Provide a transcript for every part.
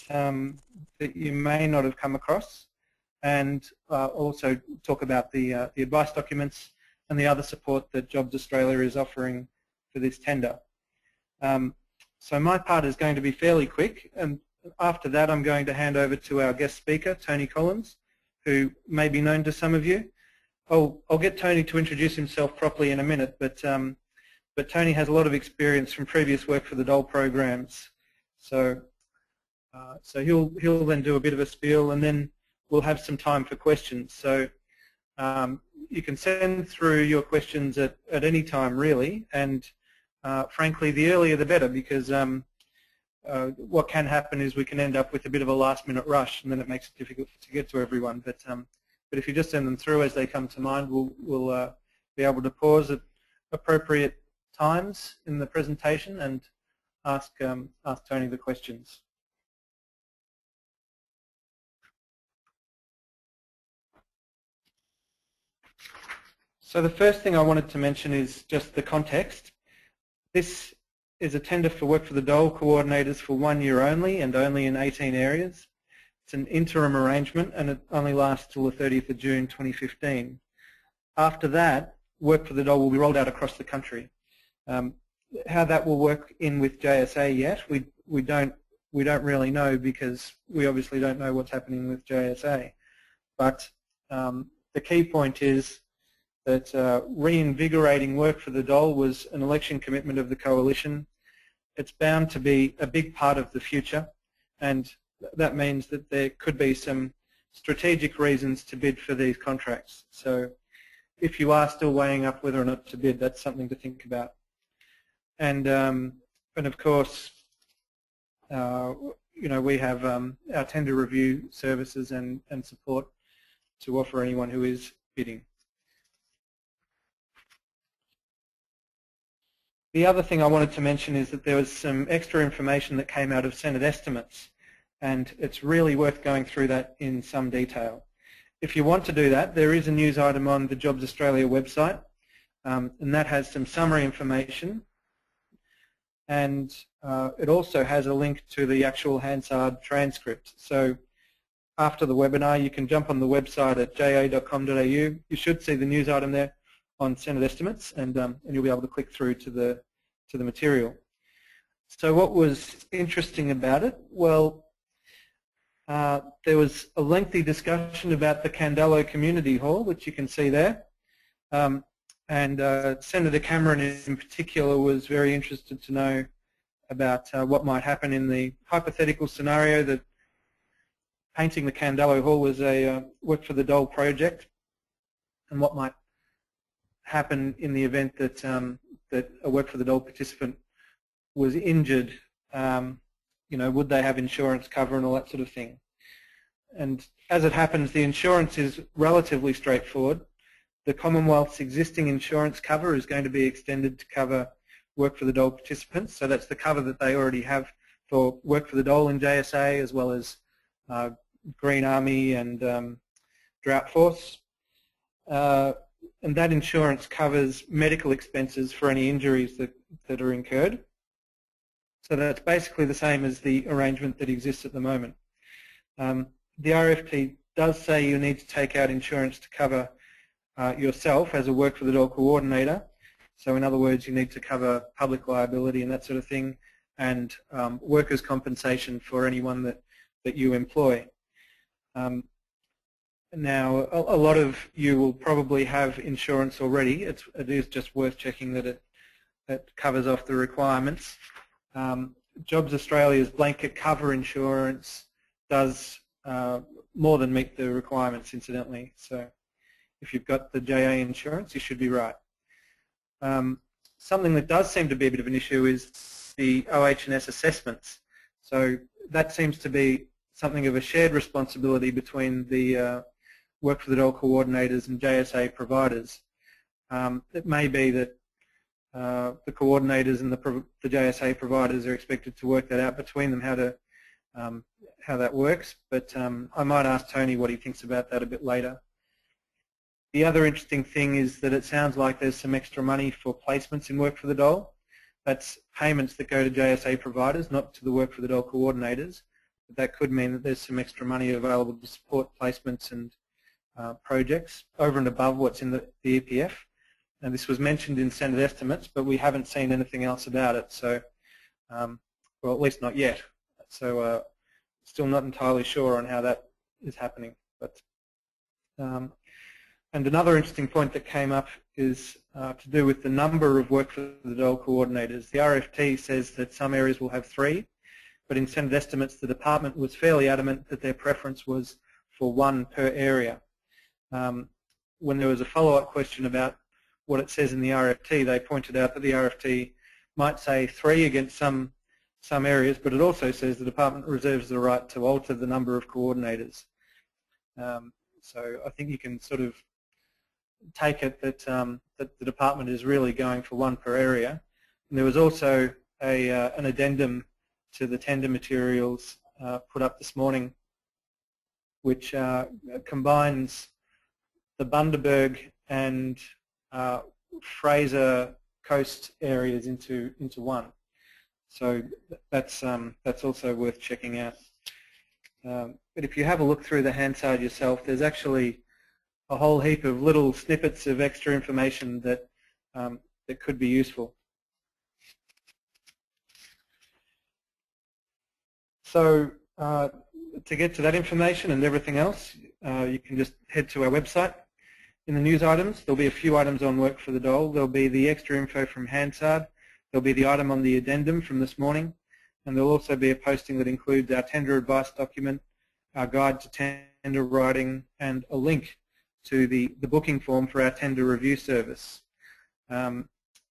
that you may not have come across, and also talk about the advice documents and the other support that Jobs Australia is offering for this tender. So my part is going to be fairly quick, and after that I'm going to hand over to our guest speaker, Tony Collins, who may be known to some of you. I'll get Tony to introduce himself properly in a minute, but Tony has a lot of experience from previous work for the Dole programs. So he'll then do a bit of a spiel, and then we'll have some time for questions. So you can send through your questions at any time, really, and frankly, the earlier the better, because what can happen is we can end up with a bit of a last-minute rush, and then it makes it difficult to get to everyone. But if you just send them through as they come to mind, we'll be able to pause at appropriate times in the presentation and ask Tony the questions. So the first thing I wanted to mention is just the context. This is a tender for work for the Dole coordinators for 1 year only, and only in 18 areas. It's an interim arrangement, and it only lasts till the 30th of June 2015. After that, work for the Dole will be rolled out across the country. How that will work in with JSA yet, we don't really know, because we obviously don't know what's happening with JSA. But the key point is that reinvigorating work for the Dole was an election commitment of the coalition. It's bound to be a big part of the future, and that means that there could be some strategic reasons to bid for these contracts. So if you are still weighing up whether or not to bid, that's something to think about. And of course, we have our tender review services and support to offer anyone who is bidding. The other thing I wanted to mention is that there was some extra information that came out of Senate estimates, and it's really worth going through that in some detail. If you want to do that, there is a news item on the Jobs Australia website, and that has some summary information, and it also has a link to the actual Hansard transcript. So after the webinar, you can jump on the website at ja.com.au. You should see the news item there on Senate estimates, and you'll be able to click through to the material. So what was interesting about it? Well, there was a lengthy discussion about the Candello Community Hall, which you can see there, and Senator Cameron in particular was very interested to know about what might happen in the hypothetical scenario that painting the Candello Hall was a work for the Dole project, and what might happen in the event that that a work for the Dole participant was injured. Would they have insurance cover and all that sort of thing? And as it happens, the insurance is relatively straightforward. The Commonwealth's existing insurance cover is going to be extended to cover work for the Dole participants. So that's the cover that they already have for work for the Dole in JSA, as well as Green Army and Drought Force. And that insurance covers medical expenses for any injuries that are incurred. So that's basically the same as the arrangement that exists at the moment. The RFP does say you need to take out insurance to cover yourself as a work for the Dole coordinator. So in other words, you need to cover public liability and that sort of thing, and workers' compensation for anyone that you employ. Now, a lot of you will probably have insurance already. It is just worth checking that it covers off the requirements. Jobs Australia's blanket cover insurance does more than meet the requirements, incidentally. So if you've got the JA insurance, you should be right. Something that does seem to be a bit of an issue is the OH&S assessments. So that seems to be something of a shared responsibility between the work for the Dole coordinators and JSA providers. It may be that the coordinators and the JSA providers are expected to work that out between them, how that works, but I might ask Tony what he thinks about that a bit later. The other interesting thing is that it sounds like there's some extra money for placements in work for the Dole. That's payments that go to JSA providers, not to the work for the Dole coordinators. That could mean that there's some extra money available to support placements and projects over and above what's in the EPF. And this was mentioned in Senate estimates, but we haven't seen anything else about it. So, well, at least not yet. So, still not entirely sure on how that is happening. But and another interesting point that came up is to do with the number of work for the Dole coordinators. The RFT says that some areas will have 3, but in Senate estimates the department was fairly adamant that their preference was for 1 per area. When there was a follow-up question about what it says in the RFT, they pointed out that the RFT might say 3 against some areas, but it also says the department reserves the right to alter the number of coordinators. So I think you can sort of take it that, that the department is really going for 1 per area. And there was also an addendum to the tender materials put up this morning, which combines the Bundaberg and Fraser Coast areas into 1. So that's also worth checking out. But if you have a look through the Hansard yourself, there's actually a whole heap of little snippets of extra information that that could be useful. So to get to that information and everything else, you can just head to our website. In the news items, there'll be a few items on work for the Dole. There'll be the extra info from Hansard. There'll be the item on the addendum from this morning. And there'll also be a posting that includes our tender advice document, our guide to tender writing, and a link to the booking form for our tender review service.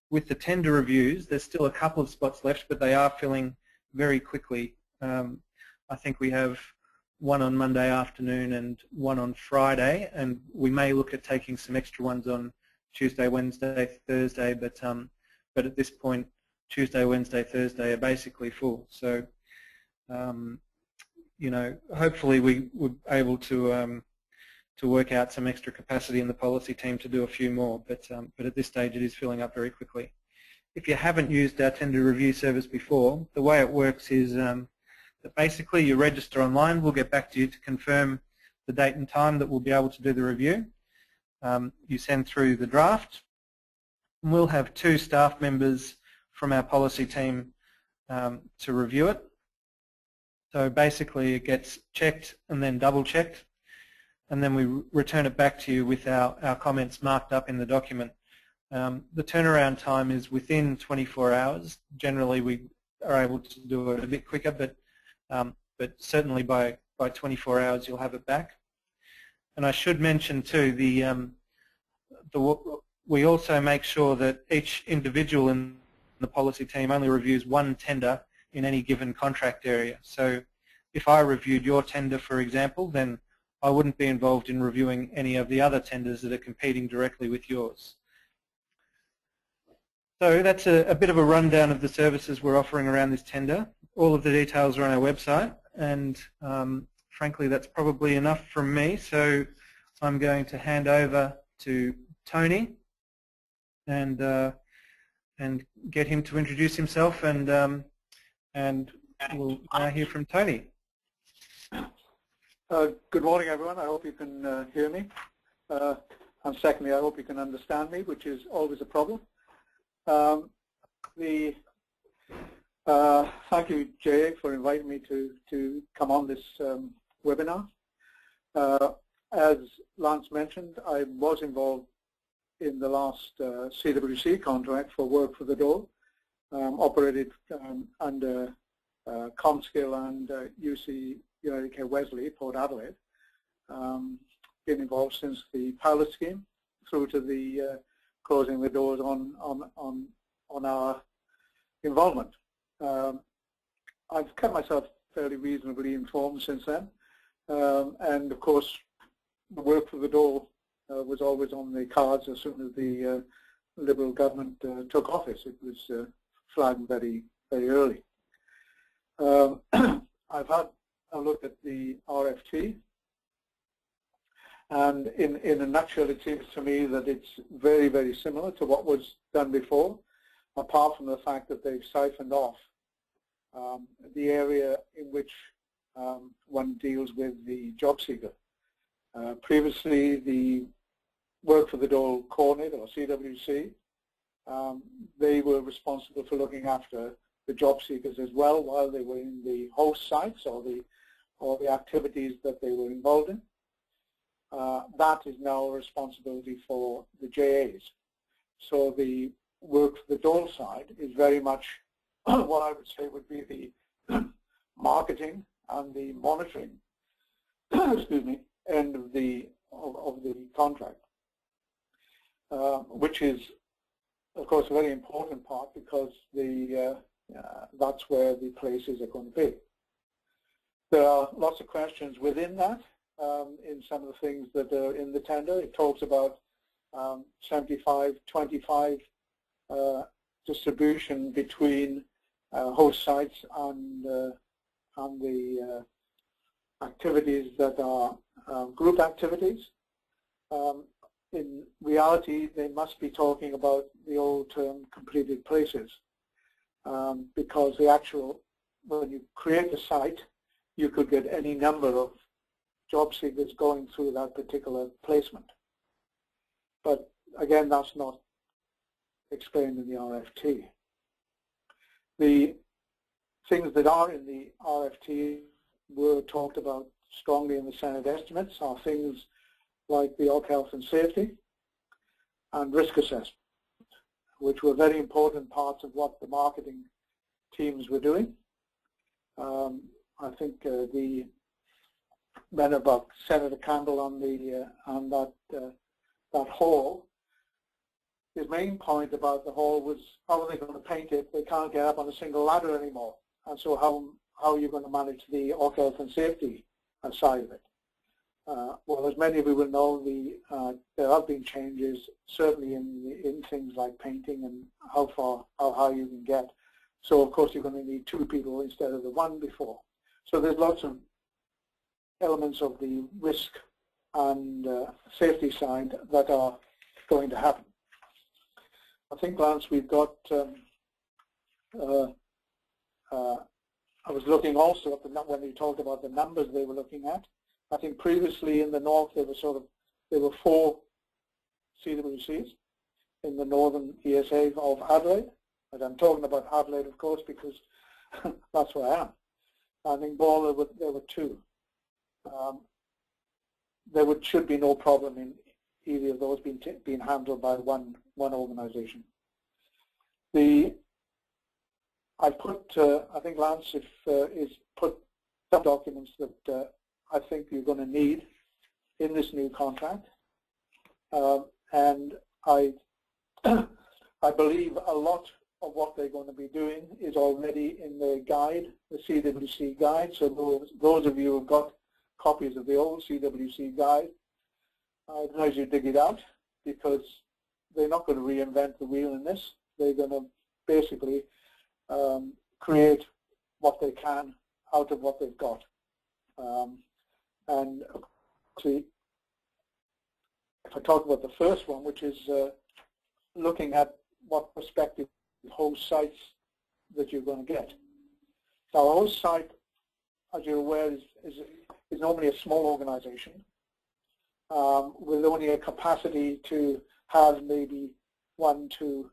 With the tender reviews, there's still a couple of spots left, but they are filling very quickly. I think we have 1 on Monday afternoon and 1 on Friday, and we may look at taking some extra ones on Tuesday, Wednesday, Thursday, but at this point, Tuesday, Wednesday, Thursday are basically full. So, you know, hopefully we would be able to work out some extra capacity in the policy team to do a few more, but at this stage it is filling up very quickly. If you haven't used our tender review service before, the way it works is that basically you register online. We'll get back to you to confirm the date and time that we'll be able to do the review. You send through the draft, and we'll have 2 staff members from our policy team to review it. So basically it gets checked and then double checked, and then we return it back to you with our comments marked up in the document. The turnaround time is within 24 hours. Generally we are able to do it a bit quicker, but certainly by 24 hours you'll have it back. And I should mention too, we also make sure that each individual in the policy team only reviews 1 tender in any given contract area. So if I reviewed your tender, for example, then I wouldn't be involved in reviewing any of the other tenders that are competing directly with yours. So that's a bit of a rundown of the services we're offering around this tender. All of the details are on our website, and frankly that's probably enough from me, so I'm going to hand over to Tony and get him to introduce himself, and we'll now hear from Tony. Good morning, everyone. I hope you can hear me. And secondly, I hope you can understand me, which is always a problem. Thank you, Jay, for inviting me to come on this webinar. As Lance mentioned, I was involved in the last CWC contract for work for the Dole, operated under Comskill and UC United Care Wesley, Port Adelaide. Been involved since the pilot scheme through to the closing the doors on our involvement. I've kept myself fairly reasonably informed since then, and of course the work for the Dole was always on the cards as soon as the Liberal government took office. It was flagged very, very early. I've had a look at the RFT, and in a nutshell it seems to me that it's very, very similar to what was done before, apart from the fact that they've siphoned off the area in which one deals with the job seeker. Previously, the work for the Dole coordinator, or CWC, they were responsible for looking after the job seekers as well while they were in the host sites or the activities that they were involved in. That is now a responsibility for the JAs. So the work for the Dole side is very much what I would say would be the marketing and the monitoring excuse me, end of the contract, which is, of course, a very important part because that's where the places are going to be. There are lots of questions within that in some of the things that are in the tender. It talks about 75-25 distribution between host sites and the activities that are group activities. In reality, they must be talking about the old term completed places because the actual, when you create a site, you could get any number of job seekers going through that particular placement. But again, that's not explained in the RFT. The things that are in the RFT were talked about strongly in the Senate estimates are things like the org health and safety and risk assessment, which were very important parts of what the marketing teams were doing. I think the men about Senator Campbell on that hall, his main point about the hall was how are they going to paint it? They can't get up on a single ladder anymore, and so how are you going to manage the org health and safety side of it? Well, as many of you will know, there have been changes certainly in things like painting and how high you can get. So of course you're going to need 2 people instead of the 1 before. So there's lots of elements of the risk and safety side that are going to happen. I think, Lance, we've got. I was looking also at when you talked about the numbers they were looking at. I think previously in the north there were 4 CWCs in the northern ESA of Adelaide. And I'm talking about Adelaide, of course, because that's where I am. I think Dole there were 2. There should be no problem in either of those being handled by one organization. I think Lance is put some documents that I think you're going to need in this new contract, and I believe a lot of what they're going to be doing is already in the guide, the CWC guide. So those of you who've got copies of the old CWC guide, I advise you dig it out because they're not going to reinvent the wheel in this. They're going to basically create what they can out of what they've got. And see, if I talk about the first one, which is looking at what prospective host sites that you're going to get. Now, a host site, as you're aware, is normally a small organization with only a capacity to have maybe 1, 2,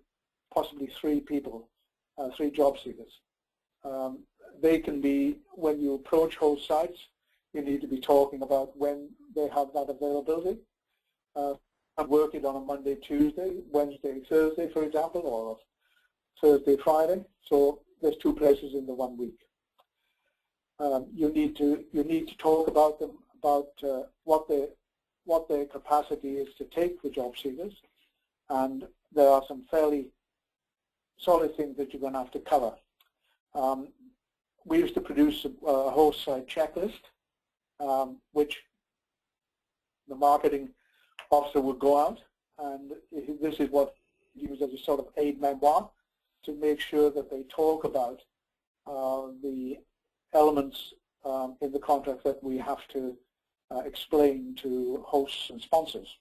possibly 3 people, 3 job seekers. They can be, when you approach host sites, you need to be talking about when they have that availability. I'm working on a Monday, Tuesday, Wednesday, Thursday, for example, or Thursday, Friday. So there's 2 places in the 1 week. You need to talk about them, about what their capacity is to take the job seekers, and there are some fairly solid things that you're going to have to cover. We used to produce a host site checklist, which the marketing officer would go out, and this is what we use as a sort of aid memoir to make sure that they talk about the elements in the contract that we have to explain to hosts and sponsors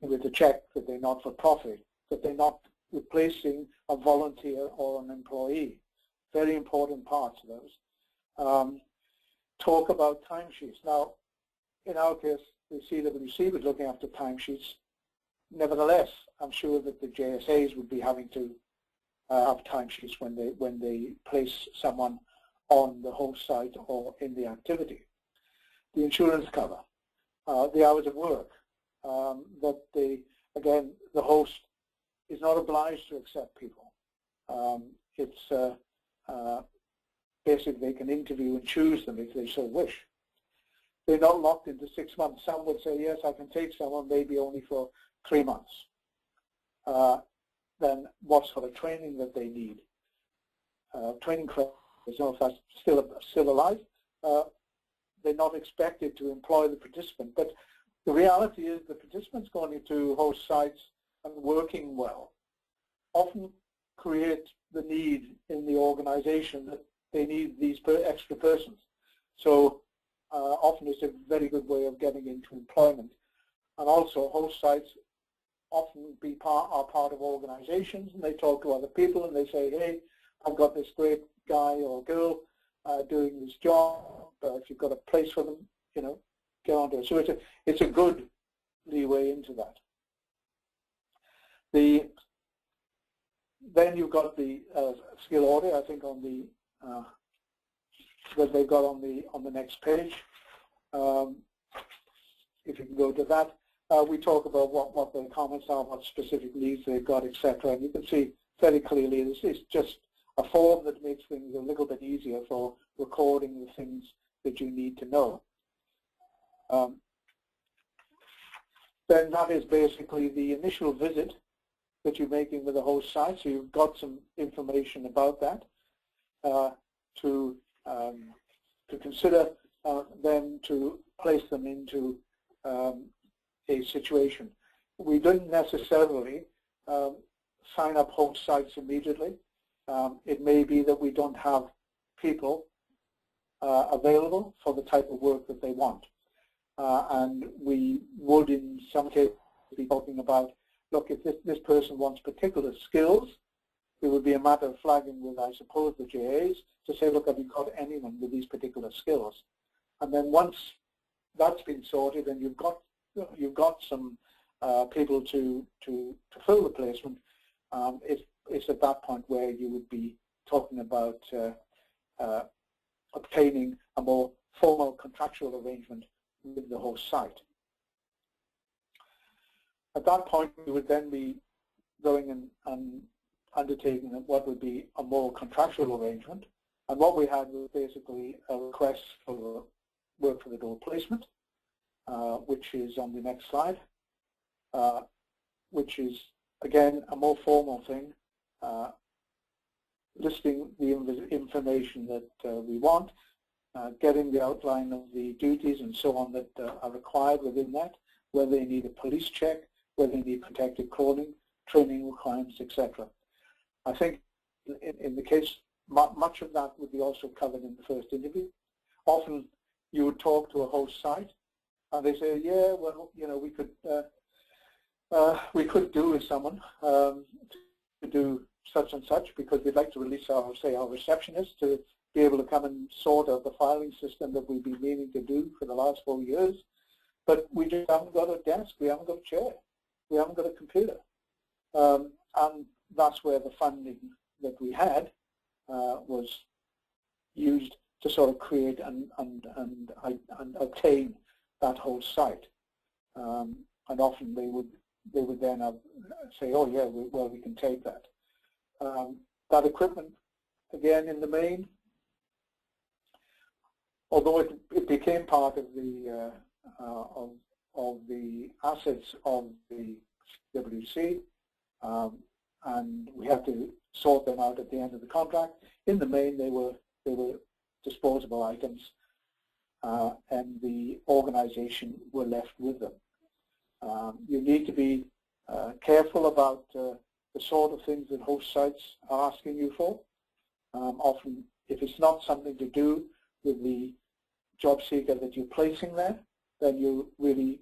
with the check that they're not for profit, that they're not replacing a volunteer or an employee. Very important parts of those. talk about timesheets. Now, in our case, the CWC was looking after timesheets. Nevertheless, I'm sure that the JSAs would be having to have timesheets when they place someone on the host site or in the activity. The insurance cover, the hours of work, that again, the host is not obliged to accept people. It's basically they can interview and choose them if they so wish. They're not locked into 6 months. Some would say, yes, I can take someone maybe only for 3 months. Then what sort of training that they need? Training credits, I don't know if that's still alive. They're not expected to employ the participant, but the reality is the participants going into host sites and working well often create the need in the organization that they need these extra persons. So often it's a very good way of getting into employment. And also host sites often are part of organizations, and they talk to other people and they say, hey, I've got this great guy or girl doing this job. If you've got a place for them, you know, get onto it. So it's a good leeway into that. Then you've got the skill audit, I think, on the that they've got on the next page. If you can go to that, we talk about what the comments are, what specific needs they've got, etc. And you can see very clearly this is just a form that makes things a little bit easier for recording the things that you need to know. Then that is basically the initial visit that you're making with the host site. So you've got some information about that to consider, then to place them into a situation. We don't necessarily sign up host sites immediately. It may be that we don't have people available for the type of work that they want. And we would in some cases be talking about, look, if this person wants particular skills, it would be a matter of flagging with, I suppose, the JAs to say, look, have you got anyone with these particular skills? And then once that's been sorted and you've got some people to fill the placement, it's at that point where you would be talking about obtaining a more formal contractual arrangement with the host site. At that point, we would then be going and undertaking what would be a more contractual arrangement. And what we had was basically a request for work for the Dole placement, which is on the next slide, which is, again, a more formal thing, listing the information that we want, getting the outline of the duties and so on that are required within that, whether they need a police check, whether they need protected clothing, training requirements, etc. I think in the case, much of that would be also covered in the first interview. Often you would talk to a host site and they say, yeah, well, you know, we could do with someone to do such and such because we'd like to release our receptionist to be able to come and sort out the filing system that we've been meaning to do for the last 4 years. But we just haven't got a desk, we haven't got a chair, we haven't got a computer. And that's where the funding that we had was used to sort of create and obtain that whole site. And often they would then say, oh yeah, well we can take that. That equipment, again, in the main, although it became part of the assets of the WC, and we had to sort them out at the end of the contract. In the main, they were disposable items, and the organization were left with them. You need to be careful about the sort of things that host sites are asking you for. Often, if it's not something to do with the job seeker that you're placing there, then you really,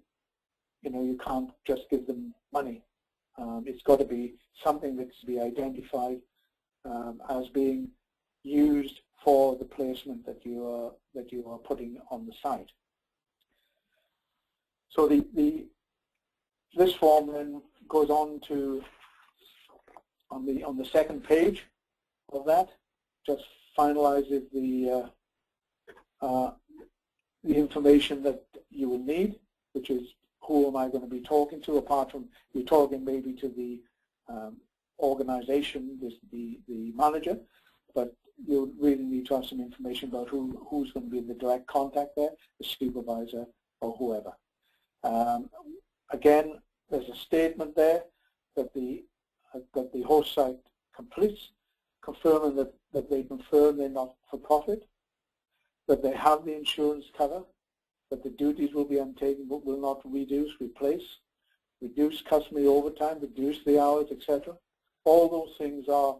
you can't just give them money. It's got to be something that's to be identified as being used for the placement that you are putting on the site. So this form then goes on to on the second page of that, just finalizes the information that you will need, which is who am I going to be talking to, apart from you're talking maybe to the organization, the manager, but you really need to have some information about who's going to be the direct contact there, the supervisor or whoever. Again, there's a statement there that the host site completes, confirming that they confirm they're not for profit, that they have the insurance cover, that the duties will be undertaken but will not reduce customary overtime, reduce the hours, etc. All those things are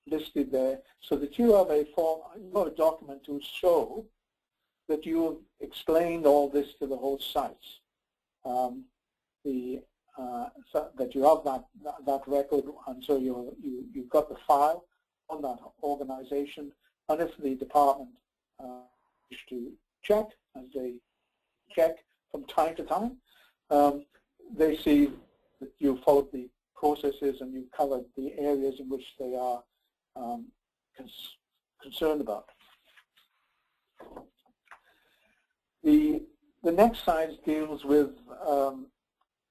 listed there, so that you have a form, you have a document to show that you have explained all this to the host sites. So that you have that record, and so you've got the file on that organization, and if the department wish to check, as they check from time to time, they see that you followed the processes and you've covered the areas in which they are concerned about. The next slide deals with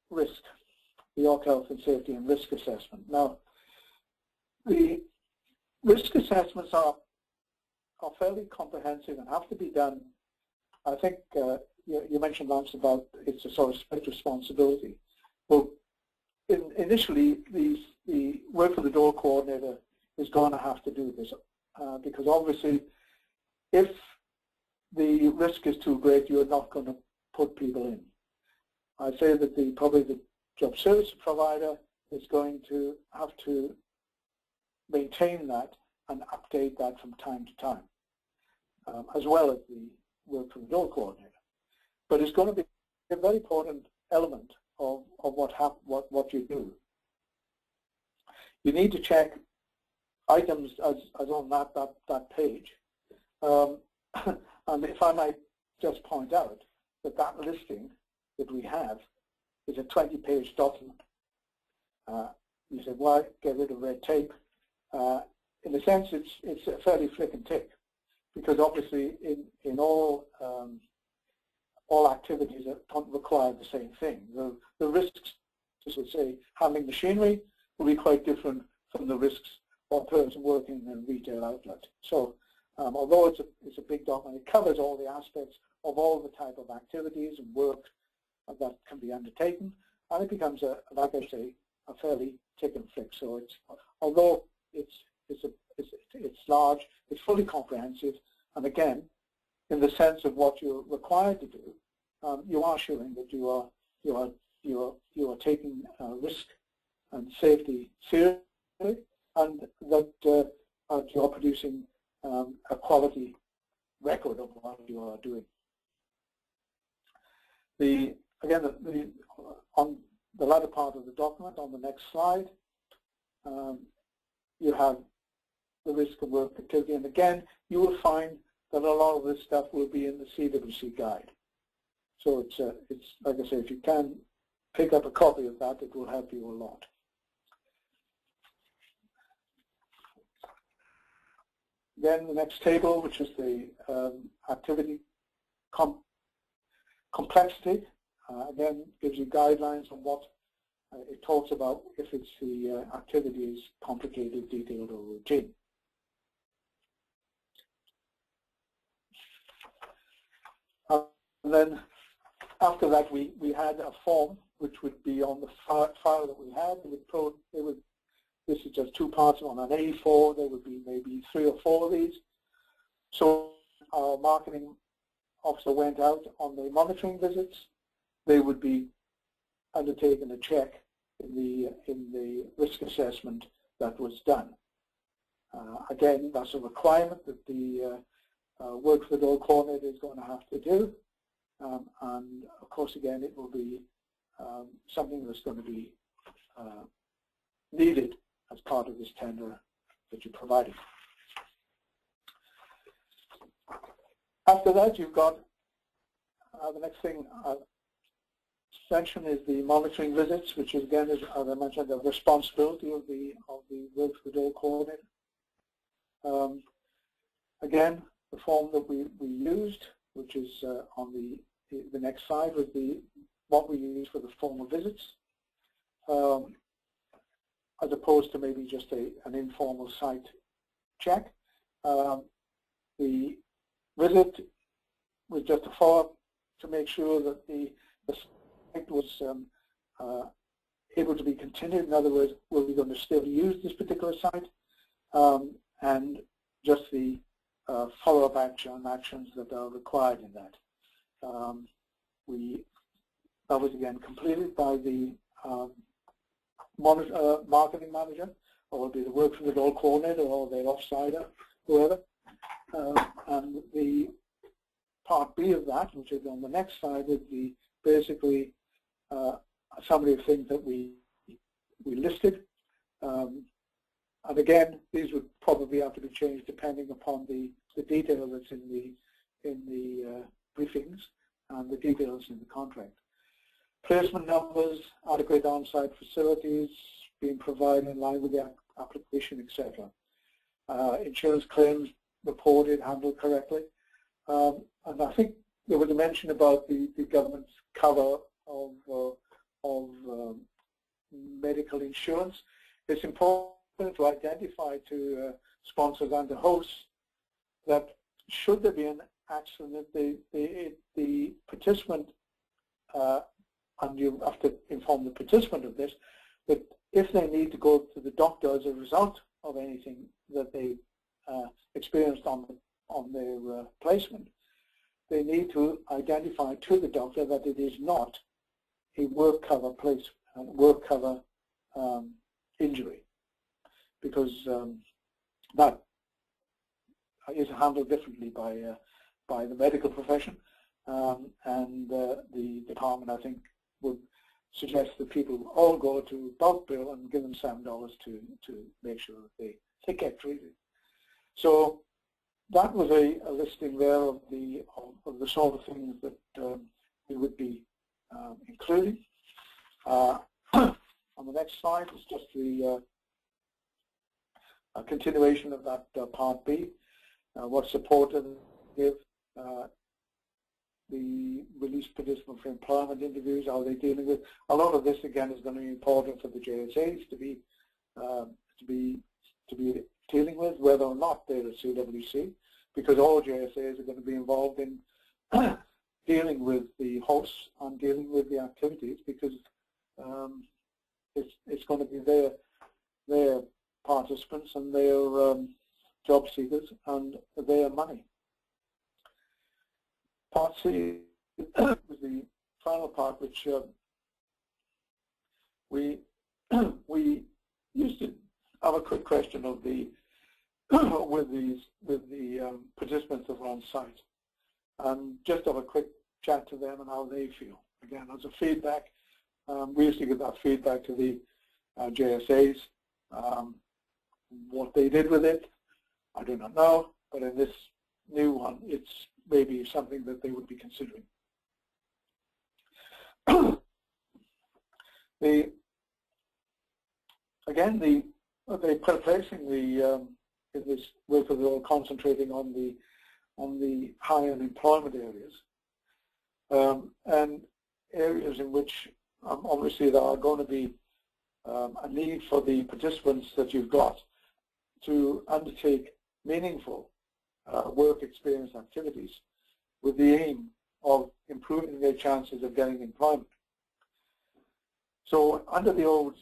risk, the York Health and Safety and Risk Assessment. Now, the risk assessments are fairly comprehensive and have to be done. I think you mentioned, Lance, about it's a sort of split responsibility. Well, initially, the work for the Dole coordinator is going to have to do this because obviously, if the risk is too great, you're not going to put people in. I say that probably the job service provider is going to have to maintain that and update that from time to time, as well as the work for the Dole coordinator. But it's going to be a very important element of what you do. You need to check items as on that page. And if I might just point out that listing that we have is a 20-page document. You said, why get rid of red tape? In a sense, it's a fairly flick and tick, because obviously in all activities that don't require the same thing. The risks, as we say, handling machinery will be quite different from the risks of a person working in a retail outlet. So although it's a big document, it covers all the aspects of all the type of activities and work that can be undertaken, and it becomes, like I say, a fairly tick and flick. So although it's large, it's fully comprehensive, and again, in the sense of what you're required to do, you are showing that you are taking risk and safety seriously, and that you are producing a quality record of what you are doing. On the latter part of the document, on the next slide, you have the risk of work activity, and again, you will find that a lot of this stuff will be in the CWC guide. So it's like I say, if you can pick up a copy of that, it will help you a lot. Then the next table, which is the activity complexity, again gives you guidelines on what it talks about if it's the activity is complicated, detailed, or routine. And then after that, we had a form which would be on the file that we had. This is just two parts on an A4. There would be maybe 3 or 4 of these. So our marketing officer went out on the monitoring visits. They would be undertaking a check in the risk assessment that was done. Again, that's a requirement that the work for the Dole coordinator is going to have to do. And of course, again, it will be something that's going to be needed as part of this tender that you're providing. After that, you've got the next thing I'll mention is the monitoring visits, which is, again, as I mentioned, the responsibility of the work for the Dole coordinator. Again, the form that we used, which is on the next slide, was what we use for the formal visits, as opposed to maybe just an informal site check. The visit was just a follow-up to make sure that the site was able to be continued. In other words, were we going to still use this particular site? And just the follow-up actions that are required in that. That was again completed by the marketing manager, or the work for the Dole coordinator, or their offsider, whoever. And the part B of that, which is on the next slide, would be basically a summary of things that we listed. And again, these would probably have to be changed depending upon the detail that's in the briefings and the details in the contract. Placement numbers, adequate on-site facilities being provided in line with the application, etc. Insurance claims reported, handled correctly. And I think there was a mention about the government's cover of medical insurance. It's important to identify to sponsors and to hosts that should there be an accident, the participant, and you have to inform the participant of this, that if they need to go to the doctor as a result of anything that they experienced on their placement, they need to identify to the doctor that it is not a work cover injury, because that is handled differently by the medical profession, and the department, I think, would suggest that people all go to bulk bill and give them $7 to make sure that they get treated. So that was a listing there of the sort of things that we would be including. On the next slide is just the continuation of that part B. What support do they give? The released participant for employment interviews, how are they dealing with? A lot of this again is going to be important for the JSAs to be dealing with, whether or not they're a CWC, because all JSAs are going to be involved in dealing with the hosts and dealing with the activities, because it's going to be their participants and their job seekers and their money. Part C was the final part, which we used to have a quick question of the with the participants that were on site, and just have a quick chat to them and how they feel. Again, as a feedback, we used to give that feedback to the JSAs. What they did with it, I do not know, but in this new one, it's maybe something that they would be considering. They're placing in this work of all concentrating on the high unemployment areas, and areas in which obviously there are going to be a need for the participants that you've got to undertake meaningful work experience activities with the aim of improving their chances of getting employment. So under the old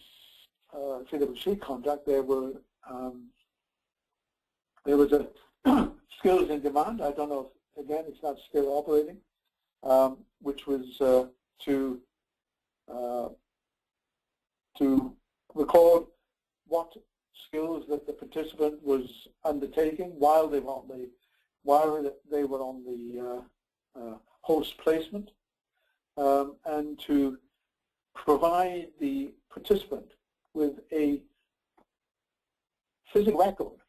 CWC contract, there was a skills in demand. I don't know if, again, it's not still operating, which was to record what skills that the participant was undertaking while they were on the host placement, and to provide the participant with a physical record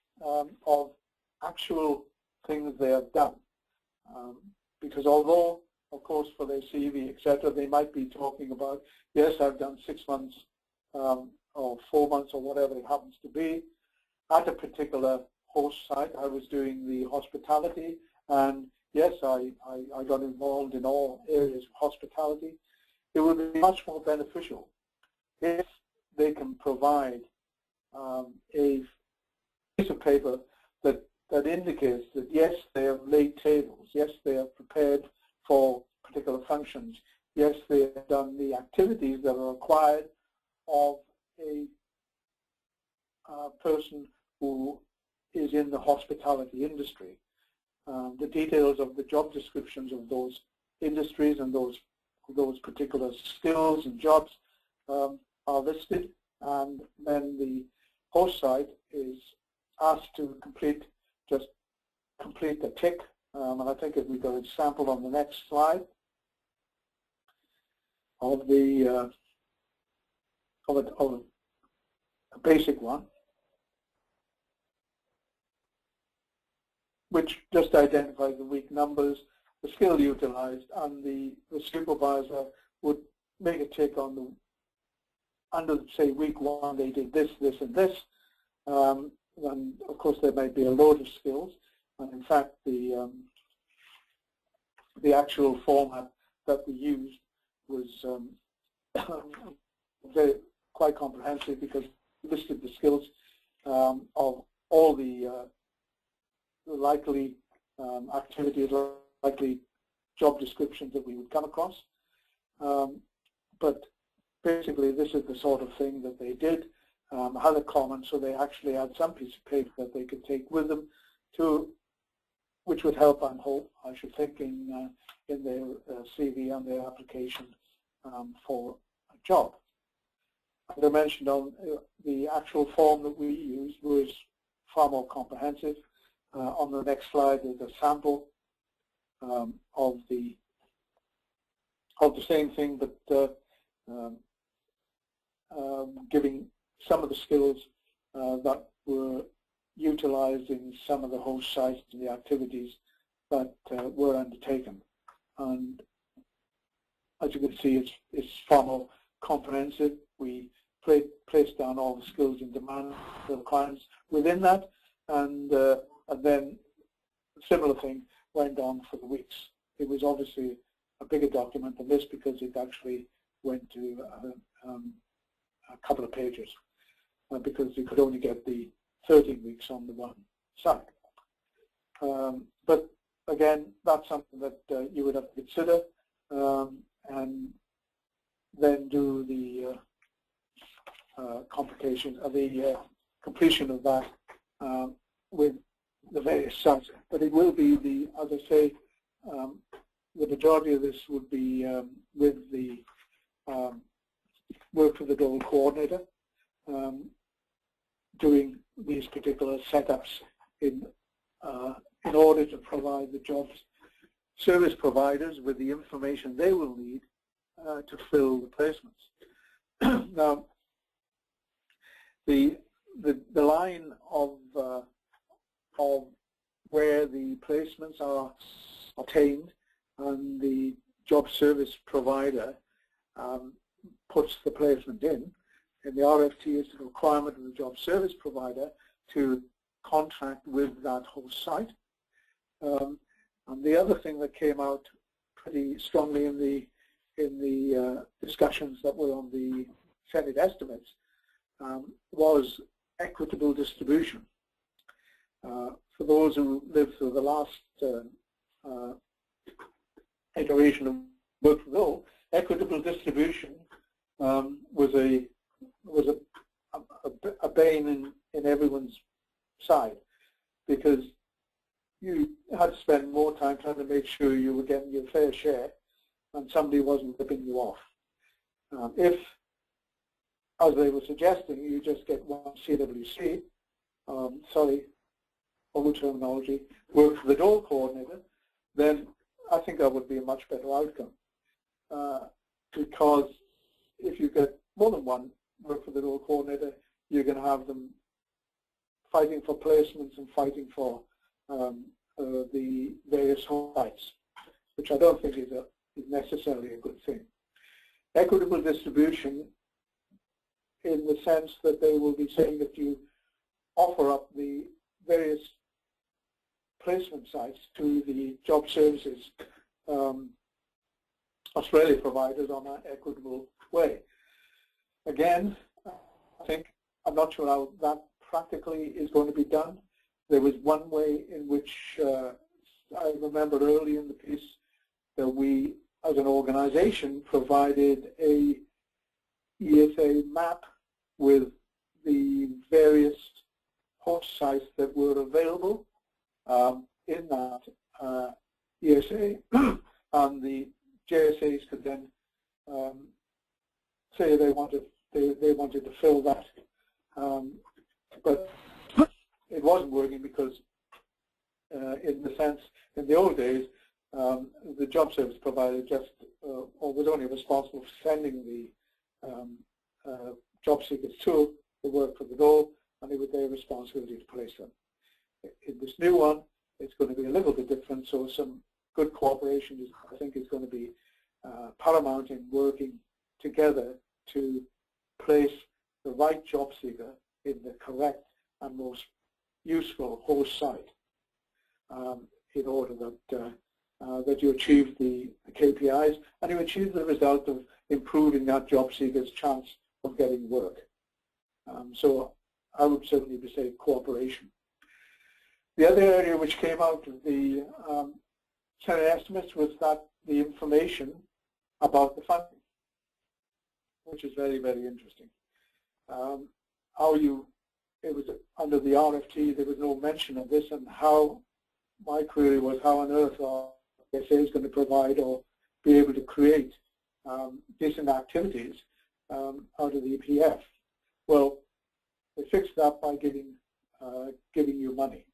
of actual things they have done. Because although, of course, for their CV, etc., they might be talking about, yes, I've done 6 months or 4 months or whatever it happens to be at a particular host site. I was doing the hospitality, and yes, I got involved in all areas of hospitality. It would be much more beneficial if they can provide a piece of paper that indicates that yes, they have laid tables, yes, they have prepared for particular functions, yes, they have done the activities that are required of a person who is in the hospitality industry. The details of the job descriptions of those industries and those particular skills and jobs are listed, and then the host site is asked to complete the tick. And I think if we got an example on the next slide of the of a basic one, which just identifies the week numbers, the skill utilized, and the supervisor would make a tick on the under, say, week 1 they did this, this, and this. And of course there might be a load of skills, and in fact the actual format that we used was quite comprehensive, because it listed the skills of all the likely activities, likely job descriptions that we would come across. But basically this is the sort of thing that they did. Had a comment, so they actually had some piece of paper that they could take with them which would help, I should think, in their CV and their application for a job. As I mentioned, on the actual form that we used was far more comprehensive. On the next slide is a sample of the same thing, but giving some of the skills that were utilized in some of the host sites and the activities that were undertaken. And as you can see, it's far more comprehensive. We placed down all the skills in demand for the clients within that, and then a similar thing went on for the weeks. It was obviously a bigger document than this because it actually went to a couple of pages, because you could only get the 13 weeks on the one site. But again, that's something that you would have to consider, and then do the the completion of that with the various sites. But it will be as I say, the majority of this would be with the work for the Dole coordinator, doing these particular setups in order to provide the jobs service providers with the information they will need to fill the placements. Now, the line of where the placements are obtained and the job service provider puts the placement in the RFT is the requirement of the job service provider to contract with that host site. And the other thing that came out pretty strongly in the discussions that were on the Senate estimates was equitable distribution. For those who lived through the last iteration of work for Dole, equitable distribution was a bane in everyone's side, because you had to spend more time trying to make sure you were getting your fair share and somebody wasn't ripping you off. If, as they were suggesting, you just get one CWC, sorry, old terminology, work for the Dole coordinator, then I think that would be a much better outcome. Because if you get more than one work for the Dole coordinator, you're going to have them fighting for placements and fighting for the various sites, which I don't think is necessarily a good thing. Equitable distribution, in the sense that they will be saying that you offer up the various placement sites to the job services Australia providers on an equitable way. Again, I think, I'm not sure how that practically is going to be done. There was one way in which I remember early in the piece that we, as an organization, provided a ESA map with the various host sites that were available in that ESA, and the JSAs could then say they wanted to fill that, but it wasn't working because, in the sense, in the old days, the job service provider just or was only responsible for sending the job seekers to the work for the Dole, and it was their responsibility to place them. In this new one, it's going to be a little bit different, so some good cooperation, I think, is going to be paramount in working together to place the right job seeker in the correct and most useful host site in order that you achieve the KPIs and you achieve the result of improving that job seeker's chance of getting work. So I would certainly say cooperation. The other area which came out of the Senate estimates was that the information about the funding, which is very, very interesting. It was under the RFT, there was no mention of this, and my query was how on earth are SA is going to provide or be able to create decent activities out of the EPF. Well, they fixed that by giving you money.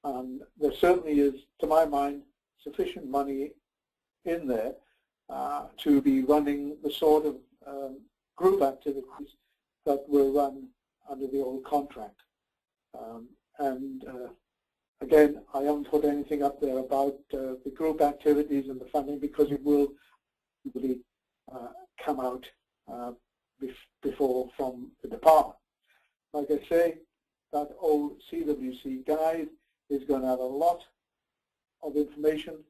And there certainly is, to my mind, sufficient money in there to be running the sort of group activities that were run under the old contract. Again, I haven't put anything up there about the group activities and the funding because it will really come out before from the department. Like I say, that old CWC guide is going to have a lot of information,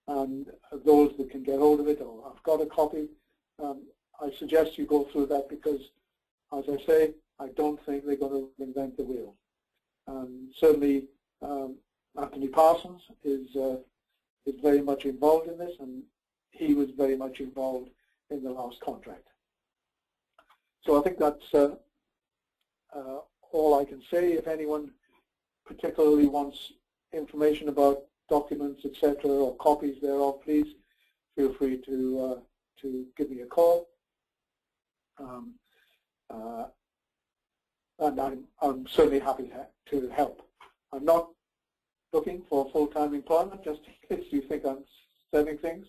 and those that can get hold of it, or I've got a copy, I suggest you go through that because, as I say, I don't think they're going to invent the wheel. Certainly, Anthony Parsons is very much involved in this, and he was very much involved in the last contract. So I think that's all I can say. If anyone particularly wants information about documents, etc., or copies thereof, please feel free to give me a call. And I'm certainly happy to help. I'm not looking for full-time employment, just in case you think I'm selling things.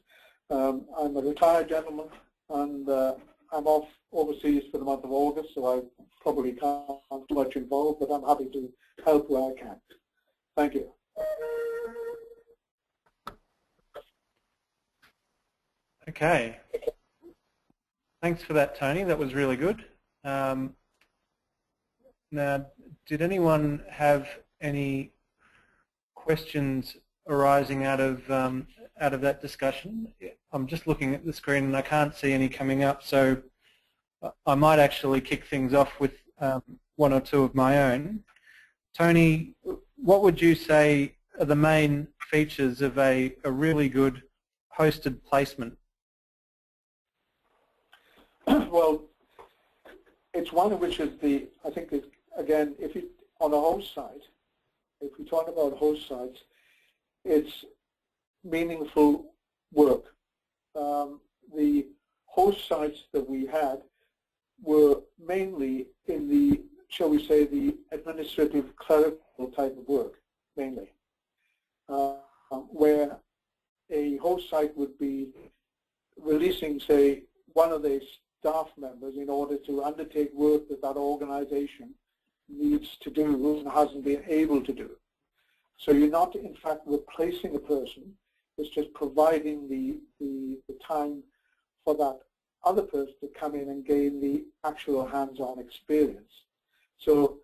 I'm a retired gentleman, and I'm off overseas for the month of August, so I probably can't be too much involved, but I'm happy to help where I can. Thank you. Okay. Thanks for that, Tony. That was really good. Now, did anyone have any questions arising out of that discussion? I'm just looking at the screen and I can't see any coming up, so I might actually kick things off with one or two of my own. Tony, what would you say are the main features of a really good hosted placement? Well, it's one of which is I think, again, if you, on a host site, if we talk about host sites, it's meaningful work. The host sites that we had were mainly in the, shall we say, the administrative clerical type of work, mainly, where a host site would be releasing, say, one of their staff members in order to undertake work that that organization needs to do and hasn't been able to do. So you're not, in fact, replacing a person. It's just providing the time for that other person to come in and gain the actual hands-on experience. So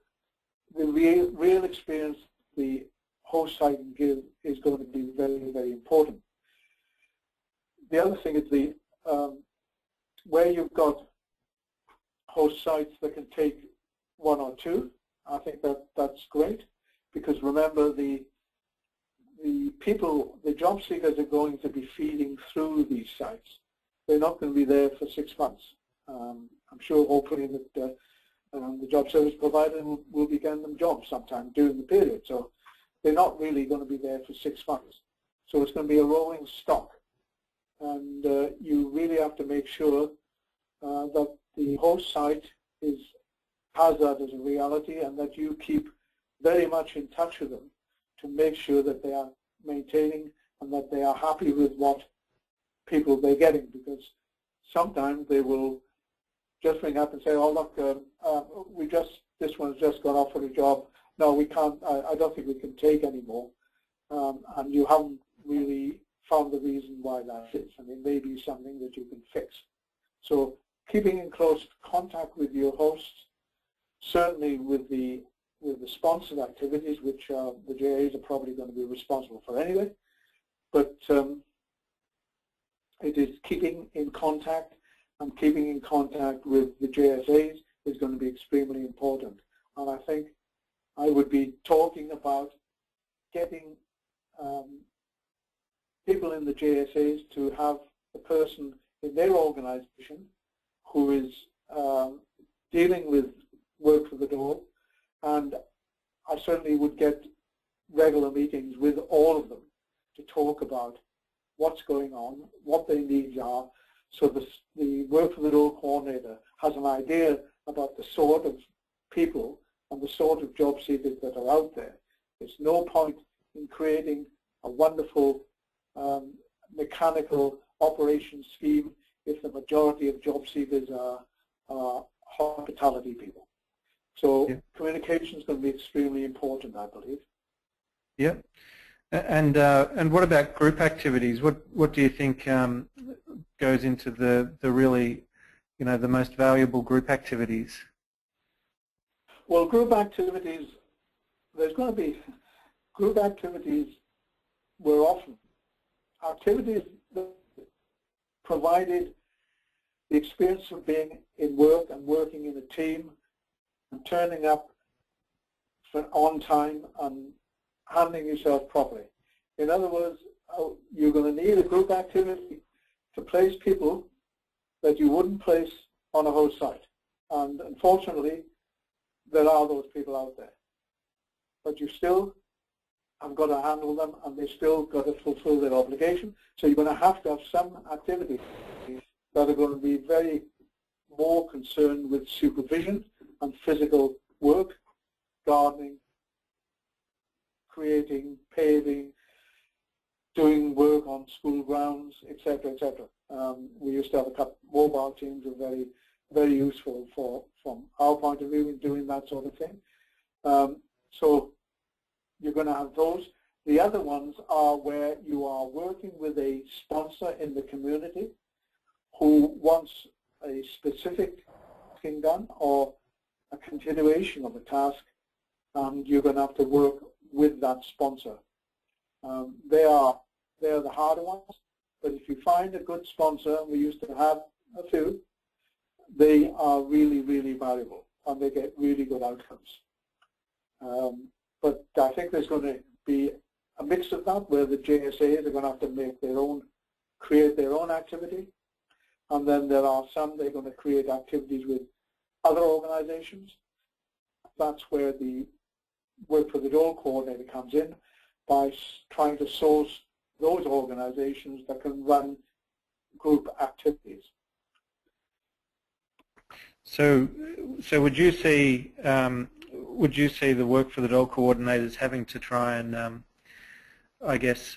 the real experience the host site can give is going to be very, very important. The other thing is the where you've got host sites that can take one or two, I think that's great, because remember the people, the job seekers are going to be feeding through these sites. They're not going to be there for 6 months. I'm sure hopefully that the job service provider will be getting them jobs sometime during the period. So they're not really going to be there for 6 months. So it's going to be a rolling stock. And you really have to make sure that the host site has that as a reality, and that you keep very much in touch with them to make sure that they are maintaining and that they are happy with what people they're getting, because sometimes they will just ring up and say, oh look, this one's just got offered a job. No, we can't, I don't think we can take any more. And you haven't really found the reason why that is, and it may be something that you can fix. So keeping in close contact with your hosts, certainly with the sponsored activities, which the JAs are probably going to be responsible for anyway, but it is keeping in contact, and keeping in contact with the JSAs is going to be extremely important. And I think I would be talking about getting people in the JSAs to have a person in their organization who is dealing with work for the Dole, and I certainly would get regular meetings with all of them to talk about what's going on, what their needs are, so the work for the Dole coordinator has an idea about the sort of people and the sort of job seekers that are out there. There's no point in creating a wonderful mechanical operation scheme if the majority of job seekers are hospitality people. So yeah, communication is going to be extremely important, I believe. Yeah. And what about group activities? What do you think goes into the really, the most valuable group activities? Well, group activities, there's going to be group activities were often activities that provided the experience of being in work and working in a team and turning up on time and handling yourself properly. In other words, you're going to need a group activity to place people that you wouldn't place on a host site. And unfortunately, there are those people out there. But you still have got to handle them, and they still got to fulfill their obligation. So you're going to have some activities that are going to be very more concerned with supervision and physical work, gardening, creating, paving, doing work on school grounds, etc., etc. We used to have a couple mobile teams that are very, very useful from our point of view in doing that sort of thing. So you're going to have those. The other ones are where you are working with a sponsor in the community who wants a specific thing done or a continuation of a task, and you're going to have to work with that sponsor. They are the harder ones, but if you find a good sponsor, and we used to have a few, they are really, really valuable, and they get really good outcomes. But I think there's going to be a mix of that, where the JSAs are going to have to make their own, create their own activity, and then there are some they're going to create activities with other organizations. That's where the work for the Dole coordinator comes in, by trying to source those organizations that can run group activities. So would you see the work for the Dole coordinators having to try and, I guess,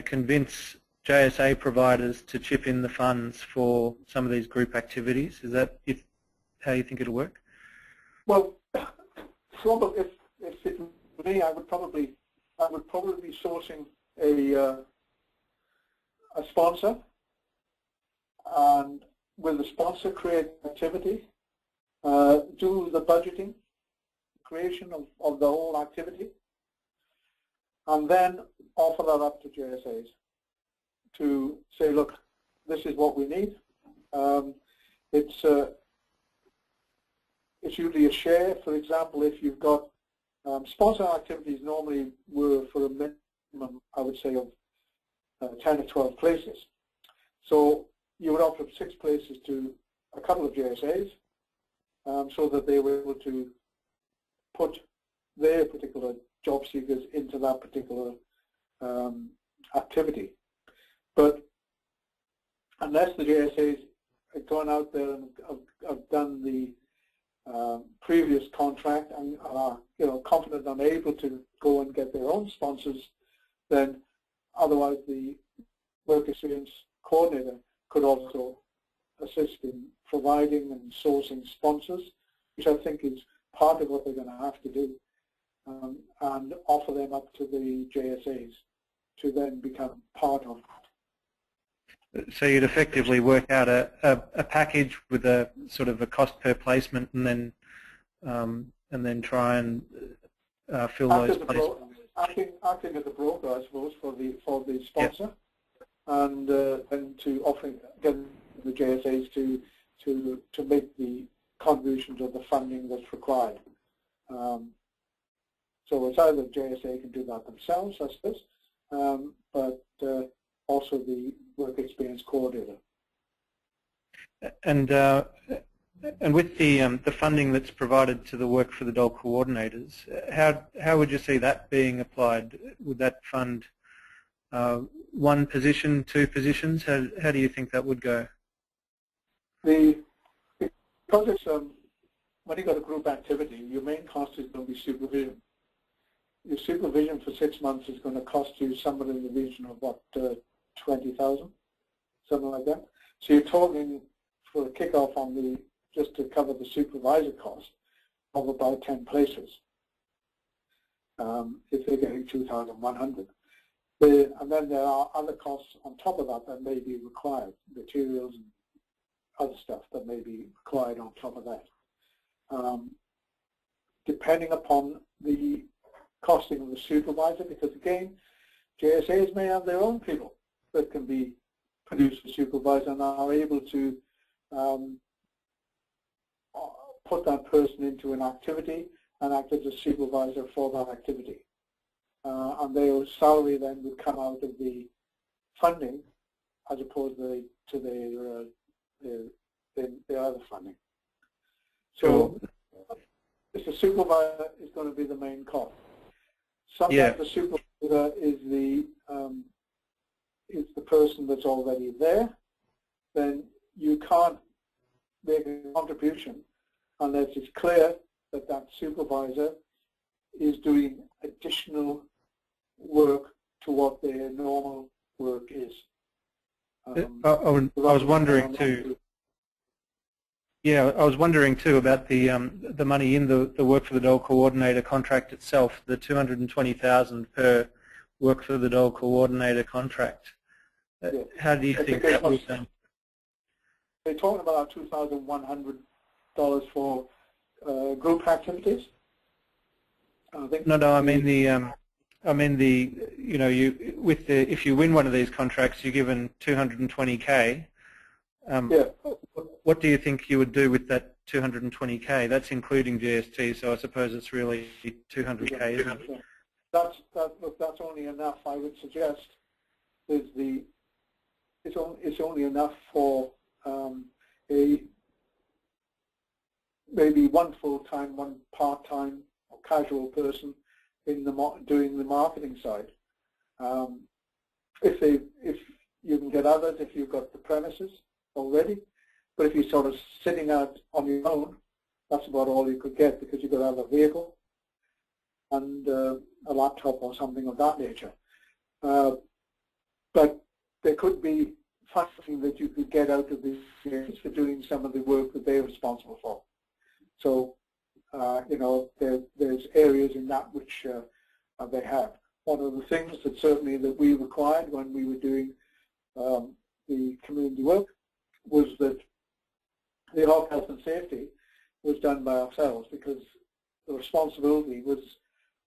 convince JSA providers to chip in the funds for some of these group activities? Is that how you think it'll work? Well, probably if it were me, I would probably I would probably be sourcing a sponsor, and with the sponsor create activity, do the budgeting, creation of the whole activity, and then offer that up to JSAs to say, look, this is what we need. It's usually a share. For example, if you've got sponsor activities, normally were for a minimum, I would say, of 10 or 12 places. So you would offer 6 places to a couple of JSAs so that they were able to put their particular job seekers into that particular activity. But unless the JSAs have gone out there and have done the previous contract and are confident and able to go and get their own sponsors, then otherwise the work experience coordinator could also assist in providing and sourcing sponsors, which I think is part of what they're going to have to do, and offer them up to the JSAs to then become part of. So you'd effectively work out a package with a sort of a cost per placement, and then try and fill those placements. Acting as a broker, I suppose, for the sponsor, yep. And then to get the JSAs to make the contributions of the funding that's required. So it's either JSA can do that themselves, I suppose, but also the work experience coordinator. And with the funding that's provided to the work for the Dole coordinators, how would you see that being applied? Would that fund one position, 2 positions? How do you think that would go? Because it's when you've got a group activity, your main cost is going to be supervision. Your supervision for 6 months is going to cost you somewhere in the region of what, 20,000, something like that. So you're talking for a kickoff on just to cover the supervisor cost of about 10 places. If they're getting 2,100. And then there are other costs on top of that may be required, materials and other stuff that may be required on top of that. Depending upon the costing of the supervisor, because again, JSAs may have their own people that can be produced for supervisor and are able to put that person into an activity and act as a supervisor for that activity. And their salary then would come out of the funding as opposed to their other funding. So the supervisor is going to be the main cost. Sometimes the supervisor is the person that's already there. Then you can't make a contribution unless it's clear that that supervisor is doing additional work to what their normal work is. I was wondering too. Yeah, I was wondering too about the money in the work for the Dole coordinator contract itself, the 220,000 per work for the Dole coordinator contract. How do you think that was done? They're talking about $2,100 for group activities. I think no, I mean the if you win one of these contracts, you're given 220K. What do you think you would do with that 220K? That's including GST, so I suppose it's really 200K, isn't it? That's only enough. I would suggest it's only enough for maybe one full-time, one part-time or casual person in doing the marketing side. If you can get others, if you've got the premises already, but if you're sort of sitting out on your own, that's about all you could get because you've got to have a vehicle and a laptop or something of that nature. But there could be funding that you could get out of these areas for doing some of the work that they're responsible for. So, there's areas in that which they have. one of the things that certainly that we required when we were doing the community work was that the health and safety was done by ourselves, because the responsibility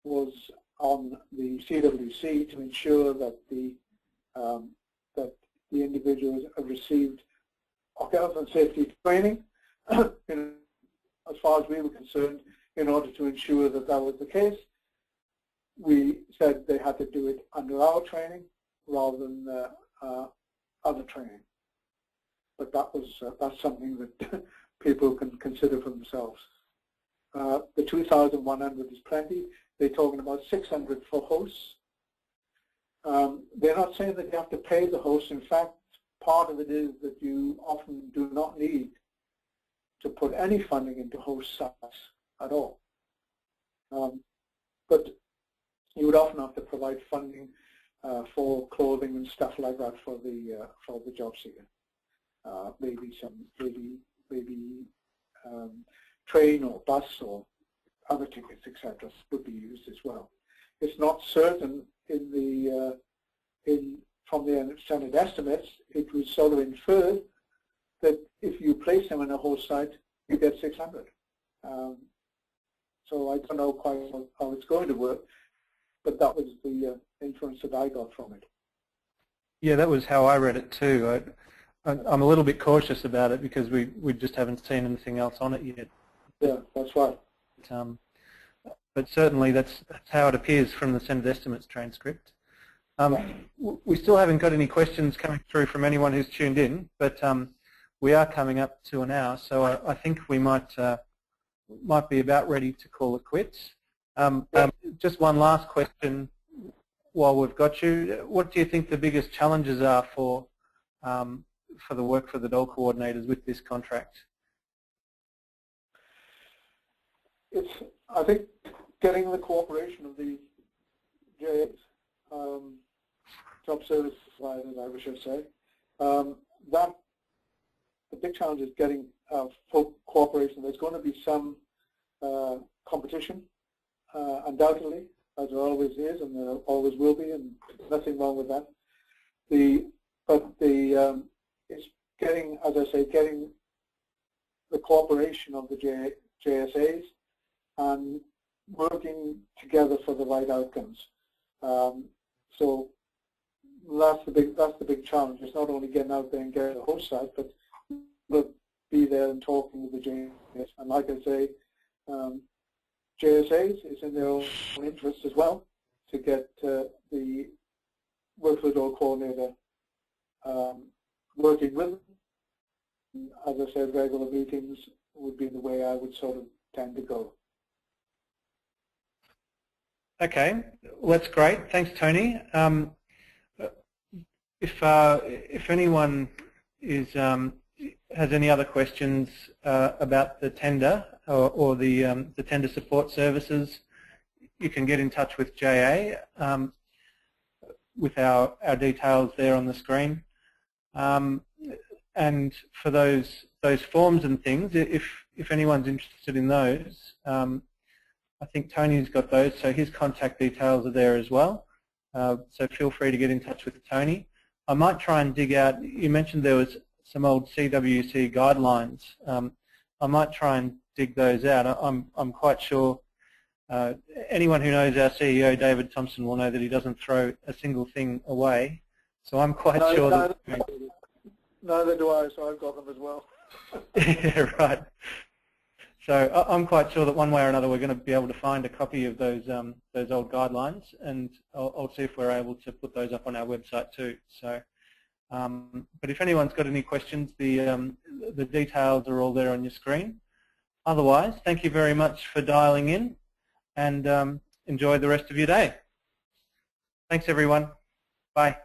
was on the CWC to ensure that the individuals have received health and safety training, as far as we were concerned, in order to ensure that that was the case. We said they had to do it under our training rather than other training. But that's something that people can consider for themselves. The 2,100 is plenty. They're talking about 600 for hosts. They're not saying that you have to pay the host. In fact, part of it is that you often do not need to put any funding into host sites at all. But you would often have to provide funding for clothing and stuff like that for the job seeker. Maybe train or bus or other tickets, etc., would be used as well. It's not certain from the Senate estimates. It was sort of inferred that if you place them in a host site, you get 600. So I don't know quite how it's going to work, but that was the inference that I got from it. Yeah, that was how I read it too. I'm a little bit cautious about it because we just haven't seen anything else on it yet. Yeah, that's right. But certainly that's how it appears from the Senate estimates transcript. We still haven't got any questions coming through from anyone who's tuned in, but we are coming up to an hour, so I think we might be about ready to call it quits. Just one last question while we've got you. What do you think the biggest challenges are for the work for the Dole coordinators with this contract? It's, I think, getting the cooperation of the JAs, job service providers, I should say. The big challenge is getting full cooperation. There's going to be some competition, undoubtedly, as there always is, and there always will be, and nothing wrong with that. It's getting, as I say, getting the cooperation of the JSAs and working together for the right outcomes. So that's the big challenge. It's not only getting out there and getting a host site, but be there and talking with the JSAs. And like I say, JSAs is in their own interest as well to get the work for the Dole coordinator working with them. As I said, regular meetings would be the way I would sort of tend to go. Okay, well, that's great. Thanks, Tony. If anyone has any other questions about the tender or the tender support services, you can get in touch with JA with our details there on the screen. And for those forms and things, if anyone's interested in those, I think Tony's got those, so his contact details are there as well. So feel free to get in touch with Tony. I might try and dig out, you mentioned there was some old CWC guidelines. I might try and dig those out. I'm quite sure anyone who knows our CEO, David Thompson, will know that he doesn't throw a single thing away. So I'm quite sure that... Neither do I, so I've got them as well. Yeah, right. So I'm quite sure that one way or another we're going to be able to find a copy of those old guidelines, and I'll see if we're able to put those up on our website too. So, but if anyone's got any questions, the details are all there on your screen. Otherwise, thank you very much for dialing in, and enjoy the rest of your day. Thanks, everyone. Bye.